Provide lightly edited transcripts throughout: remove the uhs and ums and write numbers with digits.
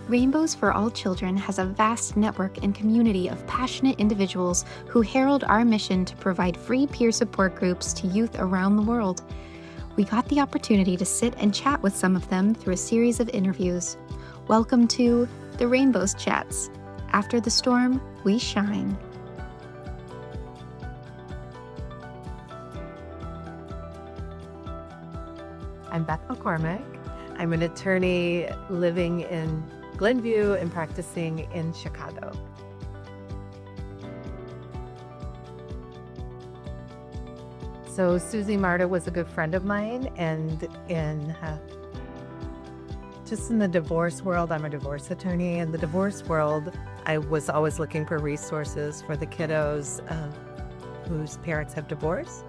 Rainbows for All Children has a vast network and community of passionate individuals who herald our mission to provide free peer support groups to youth around the world. We got the opportunity to sit and chat with some of them through a series of interviews. Welcome to the Rainbows Chats. After the storm, we shine. I'm Beth McCormack. I'm an attorney living in Glenview and practicing in Chicago. So Susie Marta was a good friend of mine, and just in the divorce world, I'm a divorce attorney. In the divorce world, I was always looking for resources for the kiddos whose parents have divorced.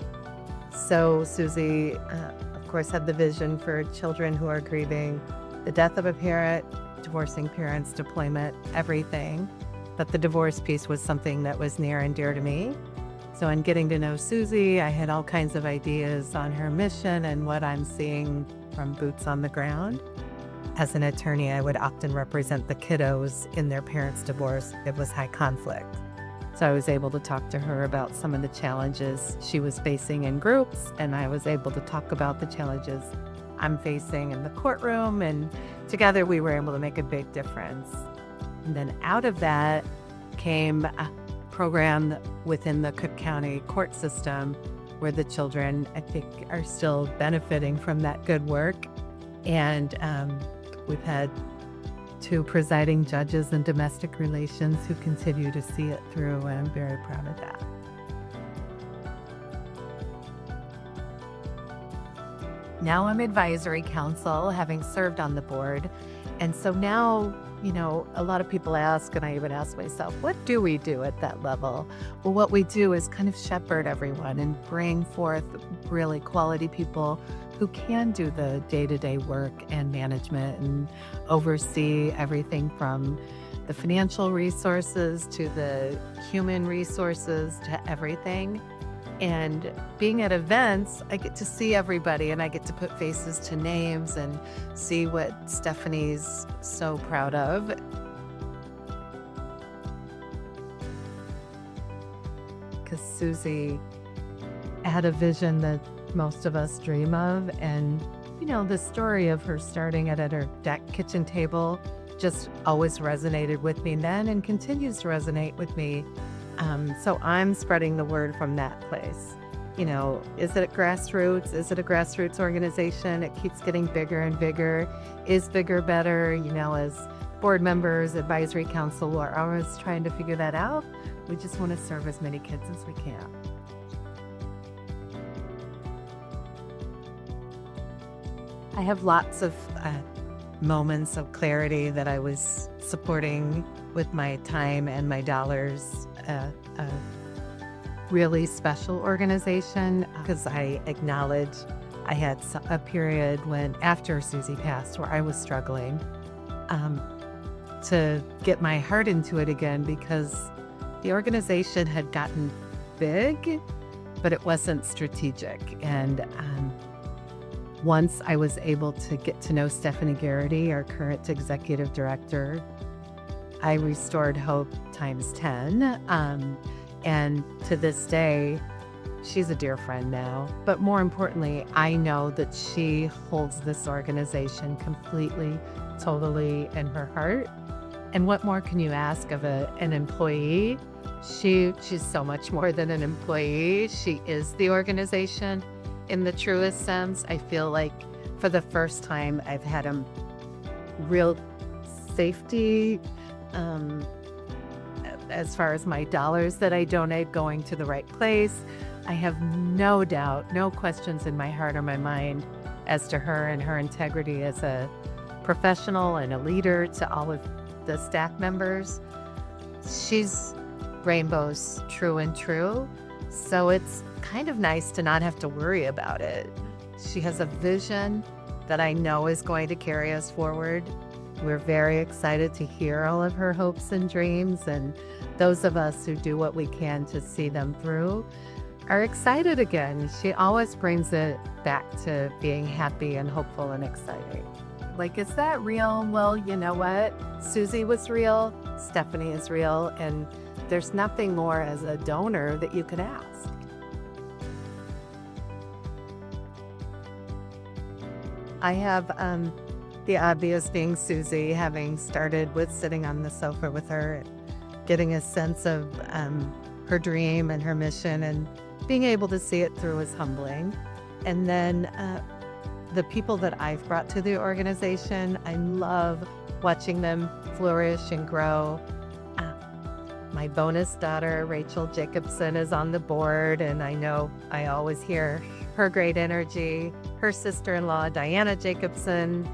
So Susie, of course, had the vision for children who are grieving the death of a parent, divorcing parents, deployment, everything. But the divorce piece was something that was near and dear to me. So in getting to know Susie, I had all kinds of ideas on her mission and what I'm seeing from boots on the ground. As an attorney, I would often represent the kiddos in their parents' divorce. It was high conflict. So I was able to talk to her about some of the challenges she was facing in groups, and I was able to talk about the challenges I'm facing in the courtroom, and together we were able to make a big difference. And then out of that came a program within the Cook County court system where the children, I think, are still benefiting from that good work. And we've had 2 presiding judges in domestic relations who continue to see it through, and I'm very proud of that. Now I'm advisory counsel, having served on the board. And so now, a lot of people ask, and I even ask myself, what do we do at that level? Well, what we do is kind of shepherd everyone and bring forth really quality people who can do the day-to-day work and management and oversee everything from the financial resources to the human resources to everything. And being at events, I get to see everybody and I get to put faces to names and see what Stephanie's so proud of. Because Susie had a vision that most of us dream of. And, the story of her starting it at her deck kitchen table just always resonated with me then and continues to resonate with me. So I'm spreading the word from that place. Is it grassroots? Is it a grassroots organization? It keeps getting bigger and bigger. Is bigger better? As board members, advisory council, we're always trying to figure that out. We just want to serve as many kids as we can. I have lots of moments of clarity that I was supporting with my time and my dollars. A really special organization, because I acknowledge I had a period when, after Susie passed, where I was struggling to get my heart into it again, because the organization had gotten big, but it wasn't strategic. And once I was able to get to know Stephanie Garrity, our current executive director, I restored hope times 10. And to this day, she's a dear friend now. But more importantly, I know that she holds this organization completely, totally in her heart. And what more can you ask of an employee? She's so much more than an employee. She is the organization in the truest sense. I feel like for the first time, I've had a real safety as far as my dollars that I donate going to the right place. I have no doubt, no questions in my heart or my mind as to her and her integrity as a professional and a leader to all of the staff members. She's Rainbow's true and true. So it's kind of nice to not have to worry about it. She has a vision that I know is going to carry us forward. We're very excited to hear all of her hopes and dreams, and those of us who do what we can to see them through are excited again. She always brings it back to being happy and hopeful and exciting. Like, is that real? Well, you know what? Susie was real, Stephanie is real, and there's nothing more as a donor that you could ask. I have the obvious being Susie, having started with sitting on the sofa with her, getting a sense of her dream and her mission, and being able to see it through is humbling. And then the people that I've brought to the organization, I love watching them flourish and grow. My bonus daughter, Rachel Jacobson, is on the board, and I know I always hear her great energy. Her sister-in-law, Diana Jacobson,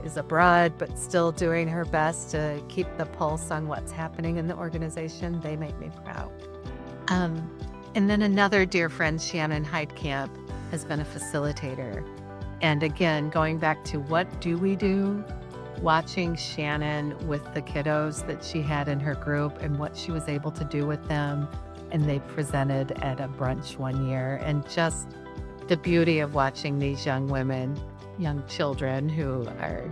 is abroad, but still doing her best to keep the pulse on what's happening in the organization. They make me proud. And then another dear friend, Shannon Heidkamp, has been a facilitator. And again, going back to what do we do? Watching Shannon with the kiddos that she had in her group and what she was able to do with them. And they presented at a brunch one year, and just the beauty of watching these young women, young children who are,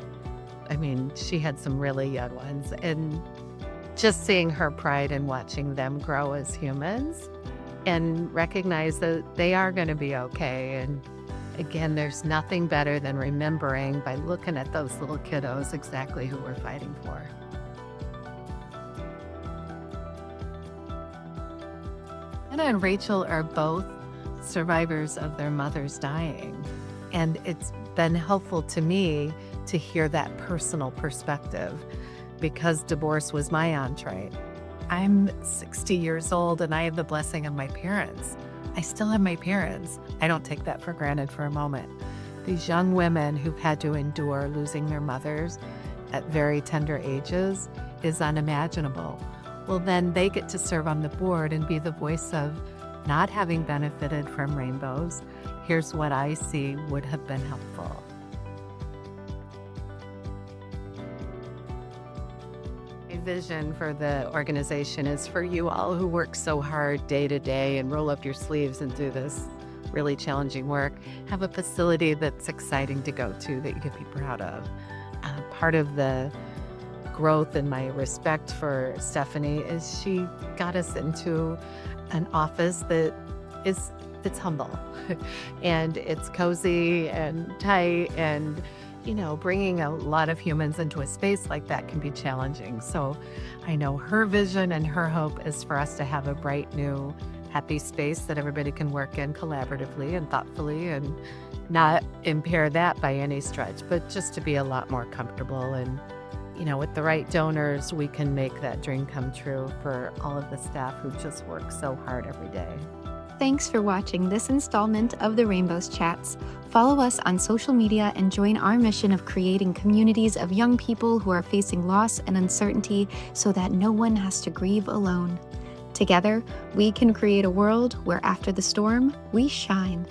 she had some really young ones, and just seeing her pride in watching them grow as humans and recognize that they are going to be okay. And again, there's nothing better than remembering by looking at those little kiddos exactly who we're fighting for. Anna and Rachel are both survivors of their mothers dying. And it's been helpful to me to hear that personal perspective, because divorce was my entree. I'm 60 years old and I have the blessing of my parents. I still have my parents. I don't take that for granted for a moment. These young women who've had to endure losing their mothers at very tender ages is unimaginable. Well, then they get to serve on the board and be the voice of not having benefited from rainbows. Here's what I see would have been helpful. My vision for the organization is for you all who work so hard day to day and roll up your sleeves and do this really challenging work, have a facility that's exciting to go to that you can be proud of. Part of the growth and my respect for Stephanie is she got us into an office that it's humble and it's cozy and tight, and bringing a lot of humans into a space like that can be challenging. So I know her vision and her hope is for us to have a bright, new, happy space that everybody can work in collaboratively and thoughtfully, and not impair that by any stretch, but just to be a lot more comfortable. And with the right donors, we can make that dream come true for all of the staff who just work so hard every day. Thanks for watching this installment of the Rainbows Chats. Follow us on social media and join our mission of creating communities of young people who are facing loss and uncertainty so that no one has to grieve alone. Together, we can create a world where after the storm, we shine.